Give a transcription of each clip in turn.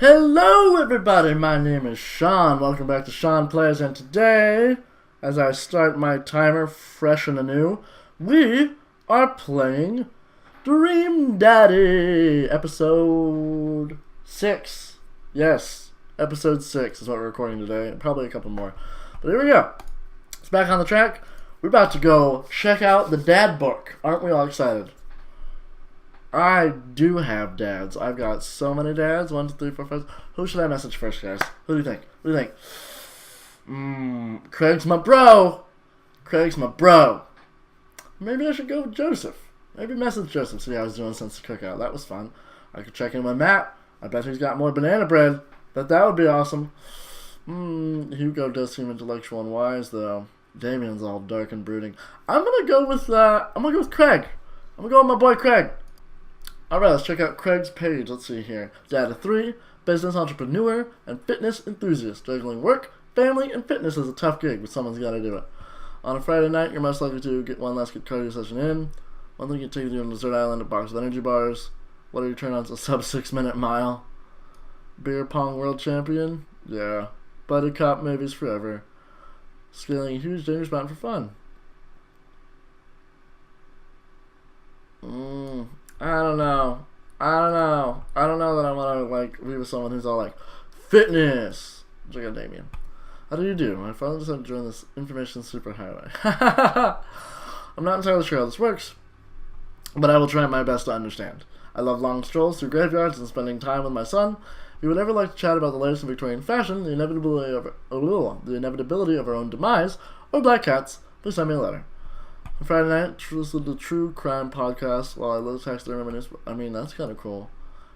Hello everybody, my name is Sean. Welcome back to Sean Plays, and today, as I start my timer fresh and anew, we are playing Dream Daddy, episode 6. Yes, episode 6 is what we're recording today, and probably a couple more. But here we go. It's back on the track. We're about to go check out the Dadbook. Aren't we all excited? I do have dads. I've got so many dads. 1, 2, 3, 4, 5. Who should I message first, guys? Who do you think? What do you think? Craig's my bro. Craig's my bro. Maybe I should go with Joseph. Maybe message Joseph, see how he's doing since the cookout. That was fun. I could check in with Matt. I bet he's got more banana bread. Bet that would be awesome. Hugo does seem intellectual and wise, though. Damien's all dark and brooding. I'm gonna go with Craig. I'm gonna go with my boy Craig. Alright, let's check out Craig's page. Let's see here. Dad of 3, business entrepreneur, and fitness enthusiast. Juggling work, family, and fitness is a tough gig, but someone's got to do it. On a Friday night, you're most likely to get one last good cardio session in. One thing you take you to on desert island, a box of energy bars. What are your turn-ons? A sub 6-minute mile. Beer pong world champion? Yeah. Buddy cop movies forever. Scaling a huge dangerous mountain for fun. I don't know that I want to, be with someone who's all like, fitness! Check out Damien. How do you do? My father decided to join this information superhighway. I'm not entirely sure how this works, but I will try my best to understand. I love long strolls through graveyards and spending time with my son. If you would ever like to chat about the latest in Victorian fashion, the inevitability of our own demise, or black cats, please send me a letter. On Friday night, listened to the True Crime podcast while I load text and reminisce. I mean, that's kind of cool.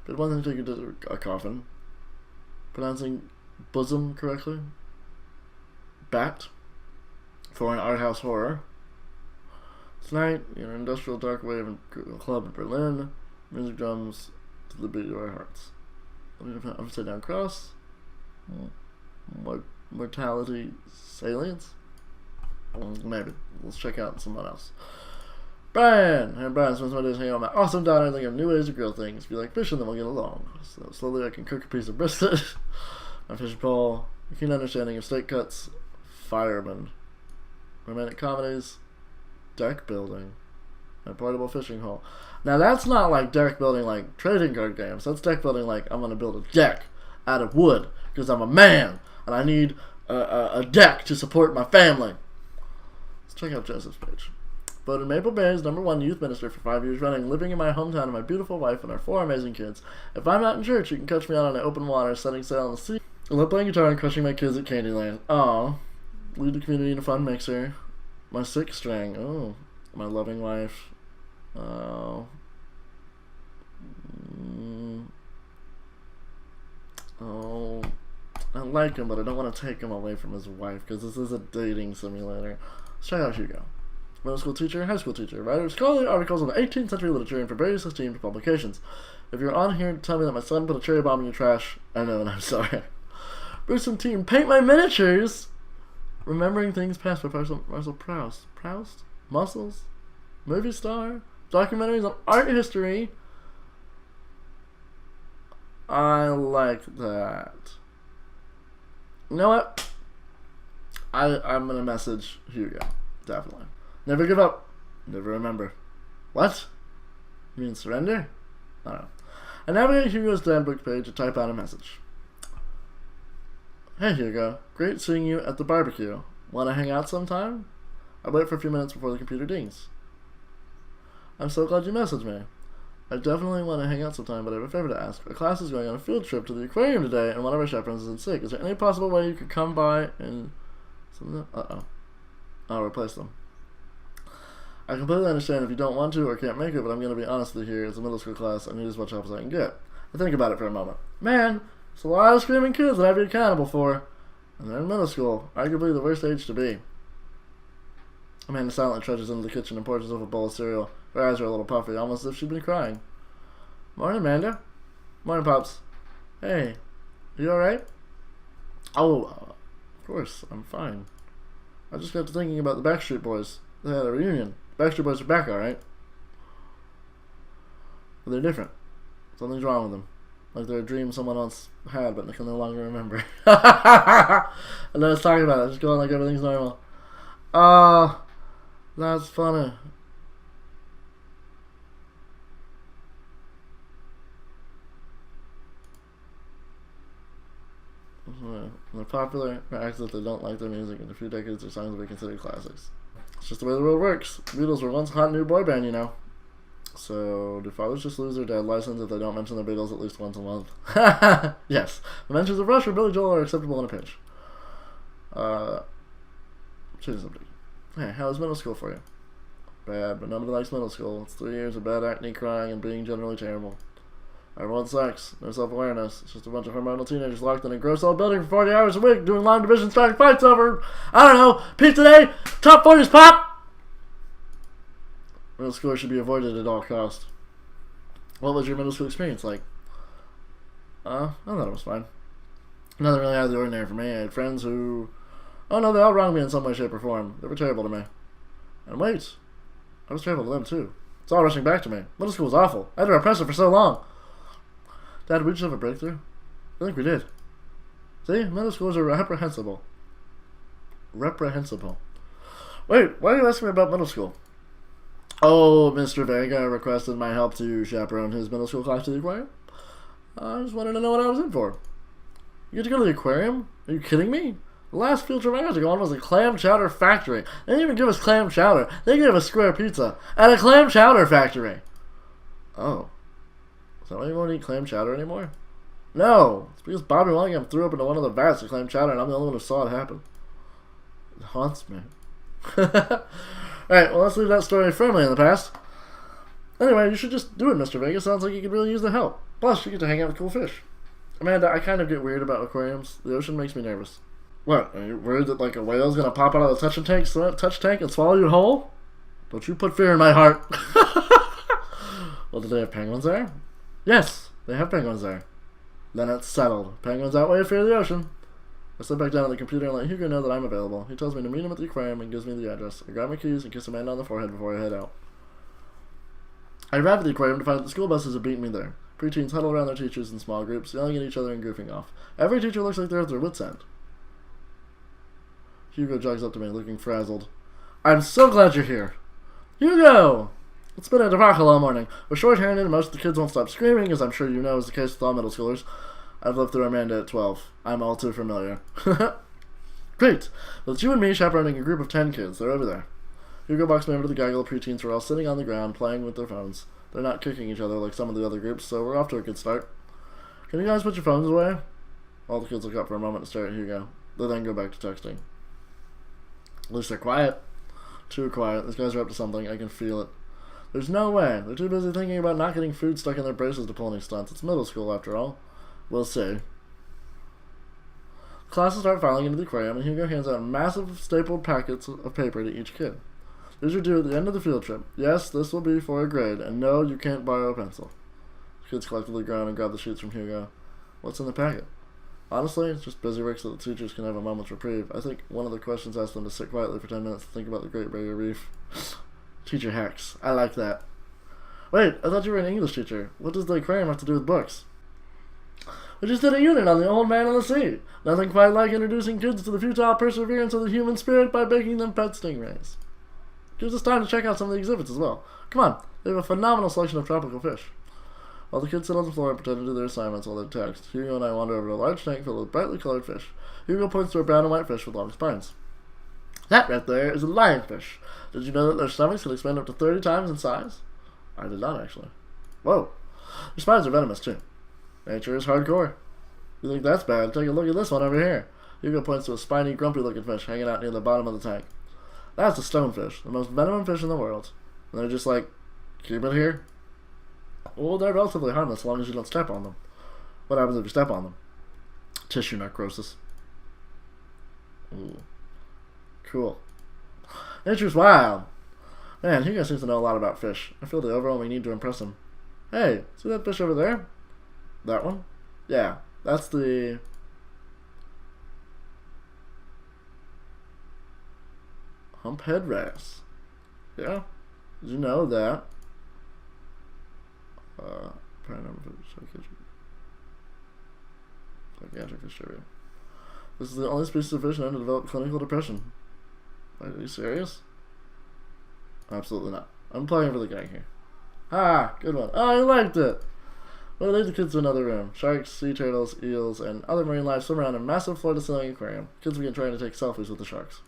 Did one thing take you to a coffin. Pronouncing bosom correctly. Bat. For an art house horror. Tonight, an industrial dark wave club in Berlin. Music drums to the beat of our hearts. Upside down cross. Mortality salience. Maybe. Let's check out someone else. Brian! Hey, Brian spends my days hanging out with my awesome daughter and thinking of new ways to grill things. If you like fishing, then we'll get along. So slowly I can cook a piece of brisket. My fishing pole. A keen understanding of steak cuts. Fireman. Romantic comedies. Deck building. A portable fishing hole. Now that's not like deck building like trading card games. That's deck building like I'm going to build a deck out of wood. Because I'm a man. And I need a deck to support my family. Check out Joseph's page. Voted Maple Bay's #1 youth minister for 5 years running, living in my hometown with my beautiful wife and our 4 amazing kids. If I'm out in church, you can catch me out on the open water, setting sail on the sea. I love playing guitar and crushing my kids at Candyland. Aw. Lead the community in a fun mixer. My 6th string. Oh. My loving wife. Oh. Oh. I like him, but I don't want to take him away from his wife, because this is a dating simulator. Let's check out Hugo. Middle school teacher, high school teacher, writer, scholarly articles on 18th century literature and for various esteemed publications. If you're on here to tell me that my son put a cherry bomb in your trash, I know and I'm sorry. Bruce and team, paint my miniatures! Remembering things past by Marcel Proust. Proust? Muscles? Movie star? Documentaries on art history? I like that. You know what? I'm gonna message Hugo. Definitely. Never give up. Never remember. What? You mean surrender? I don't know. I navigate Hugo's Dadbook page to type out a message. Hey Hugo, great seeing you at the barbecue. Wanna hang out sometime? I wait for a few minutes before the computer dings. I'm so glad you messaged me. I definitely want to hang out sometime, but I have a favor to ask. Our class is going on a field trip to the aquarium today, and one of our chaperones is sick. Is there any possible way you could come by and... I'll replace them. I completely understand if you don't want to or can't make it, but I'm going to be honest with you here. It's a middle school class. I need as much help as I can get. I think about it for a moment. Man, it's a lot of screaming kids that I have to be accountable for. And they're in middle school. Arguably the worst age to be. Amanda silently trudges into the kitchen and pours herself a bowl of cereal. Her eyes are a little puffy, almost as if she'd been crying. Morning, Amanda. Morning, Pops. Hey, are you alright? Oh, of course, I'm fine. I just got to thinking about the Backstreet Boys. They had a reunion. Backstreet Boys are back, alright? But they're different. Something's wrong with them. Like they're a dream someone once had, but they can no longer remember. And then it's talking about it, just going like everything's normal. That's funny. They're popular, but acts that they don't like their music. In a few decades, their songs will be considered classics. It's just the way the world works. Beatles were once a hot new boy band, you know. So, do fathers just lose their dad license if they don't mention the Beatles at least once a month? Yes. The mentions of Rush or Billy Joel are acceptable in a pinch. Choose something. Hey, how was middle school for you? Bad, but nobody likes middle school. It's 3 years of bad acne, crying, and being generally terrible. Everyone sucks. No self-awareness. It's just a bunch of hormonal teenagers locked in a gross old building for 40 hours a week doing long division starting fights over, I don't know, Pizza Day, top 40s pop! Middle school should be avoided at all costs. What was your middle school experience like? I thought it was fine. Nothing really out of the ordinary for me. I had friends who... Oh no, they all wronged me in some way, shape, or form. They were terrible to me. And wait, I was terrible to them too. It's all rushing back to me. Middle school was awful. I had to repress it for so long. Dad, we just have a breakthrough? I think we did. See? Middle schools are reprehensible. Reprehensible. Wait, why are you asking me about middle school? Oh, Mr. Vega requested my help to chaperone his middle school class to the aquarium. I just wanted to know what I was in for. You get to go to the aquarium? Are you kidding me? The last field trip I got to go on was a clam chowder factory. They didn't even give us clam chowder. They gave us square pizza at a clam chowder factory. Oh. Is that why you won't eat clam chowder anymore? No. It's because Bobby Willingham threw up into one of the vats of clam chowder and I'm the only one who saw it happen. It haunts me. Alright, well, let's leave that story firmly in the past. Anyway, you should just do it, Mr. Vegas. Sounds like you could really use the help. Plus, you get to hang out with cool fish. Amanda, I kind of get weird about aquariums. The ocean makes me nervous. What? Are you worried that like a whale's gonna pop out of the touch tank and swallow you whole? Don't you put fear in my heart. Well, do they have penguins there? Yes, they have penguins there. Then it's settled. Penguins outweigh fear of the ocean. I sit back down at the computer and let Hugo know that I'm available. He tells me to meet him at the aquarium and gives me the address. I grab my keys and kiss Amanda on the forehead before I head out. I arrive at the aquarium to find that the school buses have beaten me there. Preteens huddle around their teachers in small groups, yelling at each other and goofing off. Every teacher looks like they're at their wits' end. Hugo jogs up to me, looking frazzled. I'm so glad you're here. Hugo! It's been a debacle all morning. We're short-handed and most of the kids won't stop screaming, as I'm sure you know is the case with all middle schoolers. I've lived through Amanda at 12. I'm all too familiar. Great! Well, it's you and me chaperoning a group of 10 kids. They're over there. Hugo walks me over to the gaggle of preteens who are all sitting on the ground, playing with their phones. They're not kicking each other like some of the other groups, so we're off to a good start. Can you guys put your phones away? All the kids look up for a moment to stare at Hugo. They then go back to texting. At least they're quiet. Too quiet. These guys are up to something. I can feel it. There's no way. They're too busy thinking about not getting food stuck in their braces to pull any stunts. It's middle school, after all. We'll see. Classes start filing into the aquarium, and Hugo hands out massive stapled packets of paper to each kid. These are due at the end of the field trip. Yes, this will be for a grade, and no, you can't borrow a pencil. The kids collectively groan and grab the sheets from Hugo. What's in the packet? Honestly, it's just busy work so the teachers can have a moment's reprieve. I think one of the questions asked them to sit quietly for 10 minutes to think about the Great Barrier Reef. Teacher hacks. I like that. Wait, I thought you were an English teacher. What does the aquarium have to do with books? We just did a unit on the old man in the sea. Nothing quite like introducing kids to the futile perseverance of the human spirit by making them pet stingrays. Gives us time to check out some of the exhibits as well. Come on, they have a phenomenal selection of tropical fish. While the kids sit on the floor and pretend to do their assignments while they text, Hugo and I wander over to a large tank filled with brightly colored fish. Hugo points to a brown and white fish with long spines. That right there is a lionfish. Did you know that their stomachs can expand up to 30 times in size? I did not, actually. Whoa. Their spines are venomous, too. Nature is hardcore. You think that's bad? Take a look at this one over here. Hugo points to a spiny, grumpy-looking fish hanging out near the bottom of the tank. That's a stonefish, the most venomous fish in the world. And they're just like, keep it here? Well, they're relatively harmless as long as you don't step on them. What happens if you step on them? Tissue necrosis. Ooh. Cool. Nature's wild. Man, Hugo seems to know a lot about fish. I feel the overwhelming need to impress him. Hey, see that fish over there? That one? Yeah, that's the... humphead wrasse. Yeah? Did you know that? Gigantic fish area. This is the only species of fish known to develop clinical depression. Wait, are you serious? Absolutely not. I'm playing for the gang here. Ah, good one. Oh, you liked it! We'll lead the kids to another room. Sharks, sea turtles, eels, and other marine life swim around in a massive floor-to-ceiling aquarium. Kids begin trying to take selfies with the sharks.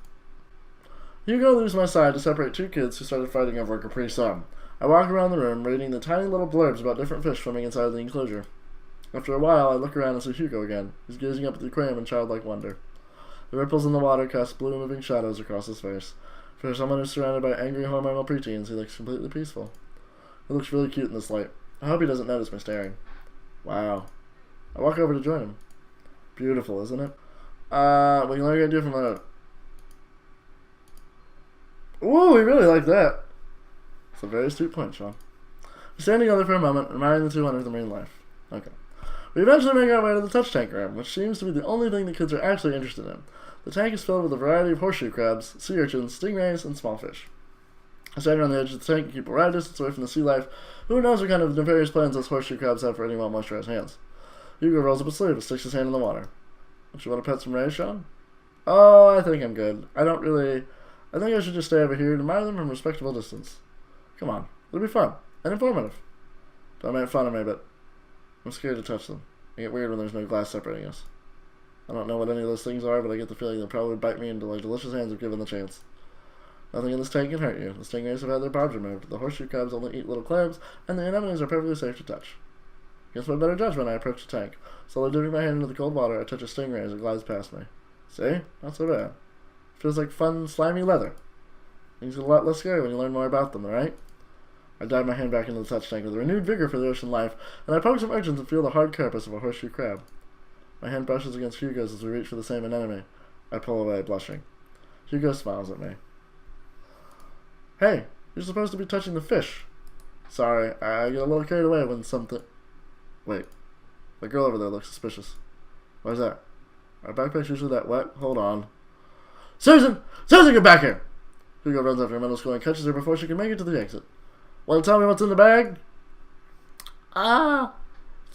Hugo leaves my side to separate two kids who started fighting over a Capri Sun. I walk around the room, reading the tiny little blurbs about different fish swimming inside the enclosure. After a while, I look around and see Hugo again. He's gazing up at the aquarium in childlike wonder. The ripples in the water cast blue moving shadows across his face. For someone who's surrounded by angry hormonal preteens, he looks completely peaceful. He looks really cute in this light. I hope he doesn't notice me staring. Wow. I walk over to join him. Beautiful, isn't it? We can learn a good idea from that. Ooh, we really like that. It's a very astute point, Sean. We stand together for a moment, admiring the 200 of the marine life. Okay. We eventually make our way to the touch tank room, which seems to be the only thing the kids are actually interested in. The tank is filled with a variety of horseshoe crabs, sea urchins, stingrays, and small fish. I stand around the edge of the tank and keep a right distance away from the sea life. Who knows what kind of nefarious plans those horseshoe crabs have for any well-moisturized hands. Hugo rolls up his sleeve and sticks his hand in the water. Don't you want to pet some rays, Sean? Oh, I think I'm good. I think I should just stay over here and admire them from a respectable distance. Come on. It'll be fun. And informative. Don't make fun of me, but I'm scared to touch them. I get weird when there's no glass separating us. I don't know what any of those things are, but I get the feeling they'll probably bite me into their delicious hands if given the chance. Nothing in this tank can hurt you. The stingrays have had their barbs removed. The horseshoe crabs only eat little clams, and the anemones are perfectly safe to touch. Against my better judgment, I approach the tank. Slowly dipping my hand into the cold water, I touch a stingray as it glides past me. See? Not so bad. Feels like fun, slimy leather. Things get a lot less scary when you learn more about them, right? I dive my hand back into the touch tank with a renewed vigor for the ocean life, and I poke some urchins and feel the hard carapace of a horseshoe crab. My hand brushes against Hugo's as we reach for the same anemone. I pull away, blushing. Hugo smiles at me. Hey, you're supposed to be touching the fish. Sorry, I get a little carried away when something... Wait, the girl over there looks suspicious. Why's that? Are backpacks usually that wet? Hold on. Susan! Susan, get back here! Hugo runs after her middle school and catches her before she can make it to the exit. Want to tell me what's in the bag?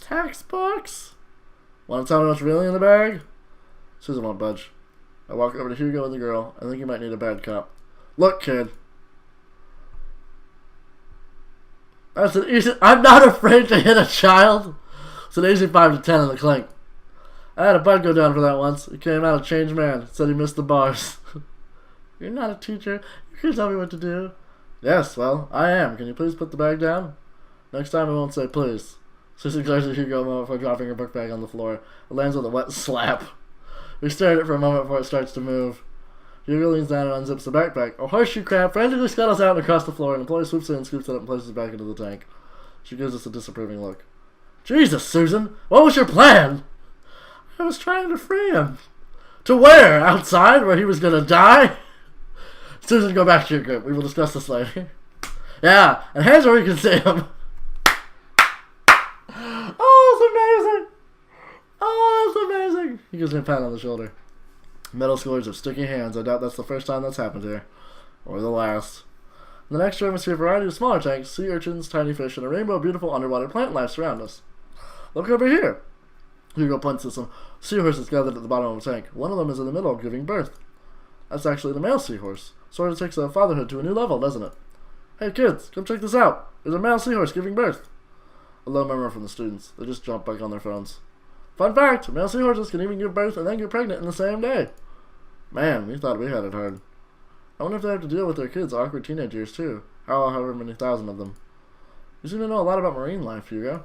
Textbooks? Want to tell me what's really in the bag? Susan won't budge. I walk over to Hugo and the girl. I think you might need a bad cop. Look, kid. That's an easy... I'm not afraid to hit a child. It's an easy 5 to 10 in the clink. I had a bud go down for that once. He came out a changed man. Said he missed the bars. You're not a teacher. You can't tell me what to do. Yes, well, I am. Can you please put the bag down? Next time I won't say please. Susan glares at Hugo a moment before dropping her book bag on the floor. It lands with a wet slap. We stare at it for a moment before it starts to move. Hugo leans down and unzips the backpack. A horseshoe crab frantically scuttles out and across the floor. An employee swoops in and scoops it up and places it back into the tank. She gives us a disapproving look. Jesus, Susan! What was your plan? I was trying to free him. To where? Outside, where he was going to die? Susan, go back to your group. We will discuss this later. Yeah, and hands where you can see him. Oh, it's amazing! Oh, it's amazing! He gives me a pat on the shoulder. Middle schoolers have sticky hands. I doubt that's the first time that's happened here. Or the last. In the next room, we see a variety of smaller tanks, sea urchins, tiny fish, and a rainbow of beautiful underwater plant life surround us. Look over here! Hugo points to some seahorses gathered at the bottom of the tank. One of them is in the middle, giving birth. That's actually the male seahorse. Sort of takes fatherhood to a new level, doesn't it? Hey kids, come check this out. There's a male seahorse giving birth. A low murmur from the students. They just jump back on their phones. Fun fact, male seahorses can even give birth and then get pregnant in the same day. Man, we thought we had it hard. I wonder if they have to deal with their kids' awkward teenage years too. However many thousand of them. You seem to know a lot about marine life, Hugo.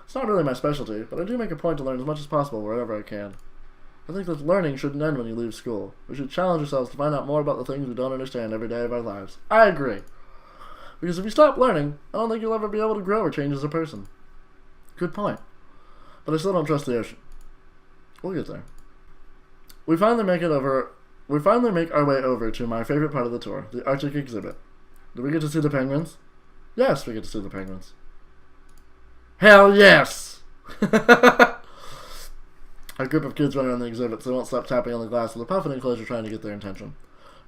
It's not really my specialty, but I do make a point to learn as much as possible wherever I can. I think that learning shouldn't end when you leave school. We should challenge ourselves to find out more about the things we don't understand every day of our lives. I agree. Because if you stop learning, I don't think you'll ever be able to grow or change as a person. Good point. But I still don't trust the ocean. We'll get there. We finally make our way over to my favorite part of the tour, the Arctic exhibit. Do we get to see the penguins? Yes, we get to see the penguins. Hell yes! A group of kids run around the exhibit, so they won't stop tapping on the glass with a puffin enclosure trying to get their attention.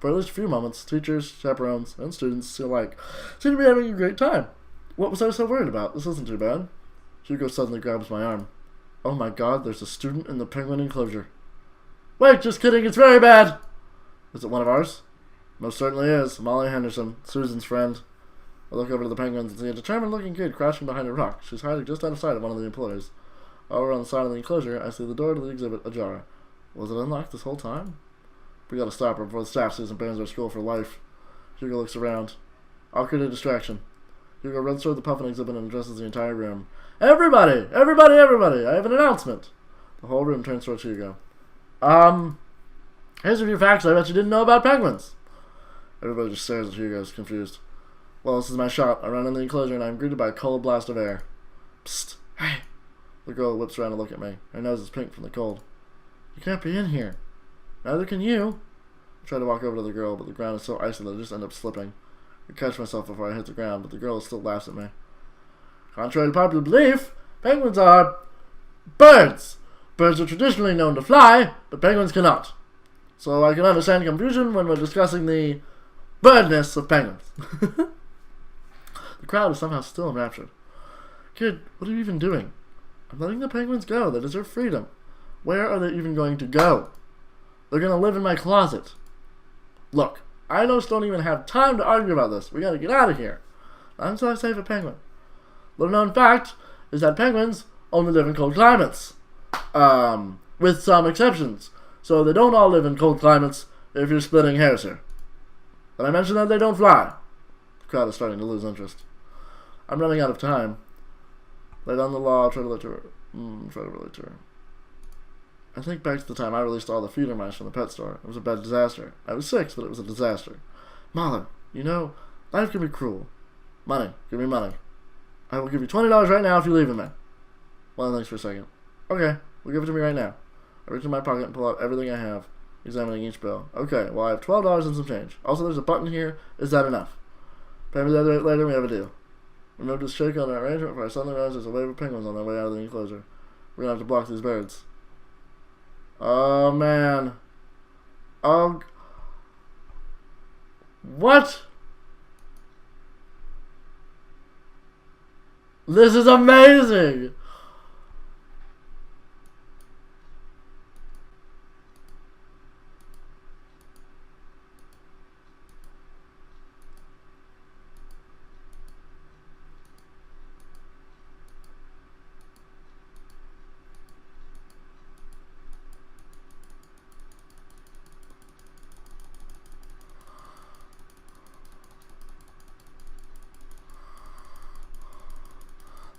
For at least a few moments, teachers, chaperones, and students alike seem to be having a great time. What was I so worried about? This isn't too bad. Hugo suddenly grabs my arm. Oh my god, there's a student in the penguin enclosure. Wait, just kidding, it's very bad! Is it one of ours? Most certainly is. Molly Henderson, Susan's friend. I look over to the penguins and see a determined-looking kid crouching behind a rock. She's hiding just out of sight of one of the employees. Over on the side of the enclosure, I see the door to the exhibit ajar. Was it unlocked this whole time? We gotta stop her before the staff sees and bans our school for life. Hugo looks around. I'll create a distraction. Hugo runs toward the puffin exhibit and addresses the entire room. Everybody! Everybody, everybody! I have an announcement! The whole room turns towards Hugo. Here's a few facts I bet you didn't know about penguins. Everybody just stares at Hugo, confused. Well, this is my shot. I run in the enclosure and I'm greeted by a cold blast of air. Psst! Hey! The girl whips around to look at me. Her nose is pink from the cold. You can't be in here. Neither can you. I try to walk over to the girl, but the ground is so icy that I just end up slipping. I catch myself before I hit the ground, but the girl still laughs at me. Contrary to popular belief, penguins are birds. Birds are traditionally known to fly, but penguins cannot. So I can understand confusion when we're discussing the birdness of penguins. The crowd is somehow still enraptured. Kid, what are you even doing? I'm letting the penguins go. They deserve freedom. Where are they even going to go? They're going to live in my closet. Look, I just don't even have time to argue about this. We got to get out of here. Not until I save a penguin. Little known fact is that penguins only live in cold climates. With some exceptions. So they don't all live in cold climates if you're splitting hairs here. Did I mention that they don't fly? The crowd is starting to lose interest. I'm running out of time. Lay down the law, try to relate to her. I think back to the time I released all the feeder mice from the pet store. It was a bad disaster. I was 6, but it was a disaster. Molly, you know, life can be cruel. Money. Give me money. I will give you $20 right now if you leave with me. Well, thanks for a second. Okay, well, give it to me right now. I reach in my pocket and pull out everything I have, examining each bill. Okay, well, I have $12 and some change. Also, there's a button here. Is that enough? Pay me that later, we have a deal. Remove this shake on our arrangement before I suddenly realize there's a wave of penguins on their way out of the enclosure. We're gonna have to block these birds. Oh, man. Oh. What? This is amazing!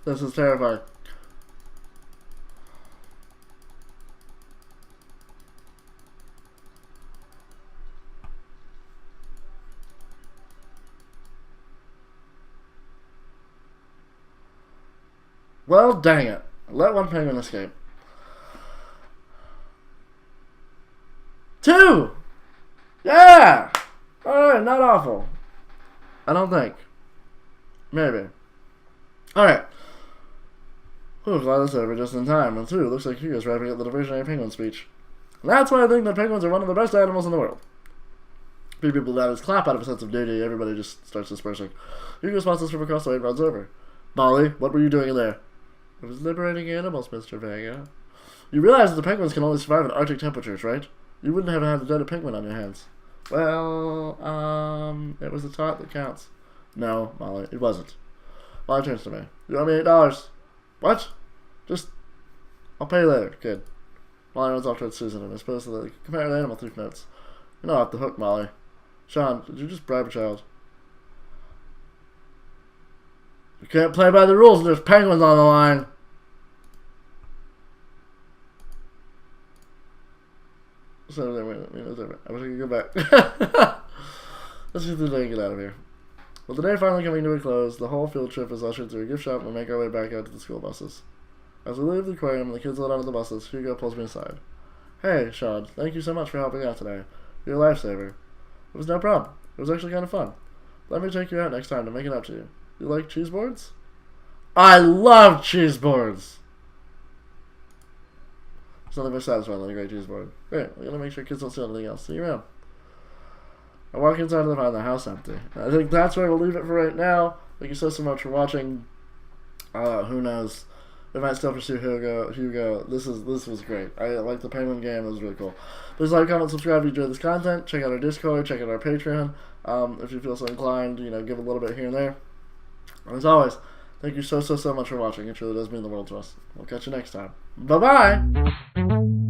This is terrifying. Well, dang it. Let one penguin escape. 2! Yeah! Alright, not awful. I don't think. Maybe. Alright. Oh, glad that's over just in time. And 2, looks like Hugo's wrapping up the diversionary penguin speech. And that's why I think that penguins are one of the best animals in the world. Few people let his clap out of a sense of duty. Everybody just starts dispersing. Hugo spots us from across the way and runs over. Molly, what were you doing in there? I was liberating animals, Mr. Vega. You realize that the penguins can only survive in Arctic temperatures, right? You wouldn't have had a dead penguin on your hands. Well, it was the thought that counts. No, Molly, it wasn't. Molly turns to me. You owe me $8. What? I'll pay you later, kid. Molly runs off towards Susan and is supposed to compare the animal thief notes. You're not off the hook, Molly. Sean, did you just bribe a child? You can't play by the rules when there's penguins on the line. It's over there, it's over. I wish I could go back. Let's get the day and get out of here. With the day finally coming to a close, the whole field trip is ushered through a gift shop and we make our way back out to the school buses. As we leave the aquarium and the kids load onto the buses, Hugo pulls me aside. Hey, Sean, thank you so much for helping out today. You're a lifesaver. It was no problem. It was actually kind of fun. Let me take you out next time to make it up to you. You like cheese boards? I love cheese boards! There's nothing more satisfying than a great cheese board. Great, we're gonna make sure kids don't steal anything else. See you around. I walk inside and find the house empty. I think that's where we'll leave it for right now. Thank you so much for watching. Who knows We might still pursue Hugo. This was great. I like the penguin game. It was really cool. Please like, comment, subscribe if you enjoyed this content. Check out our Discord. Check out our Patreon. If you feel so inclined, give a little bit here and there. And as always, thank you so much for watching. It truly does mean the world to us. We'll catch you next time. Bye-bye!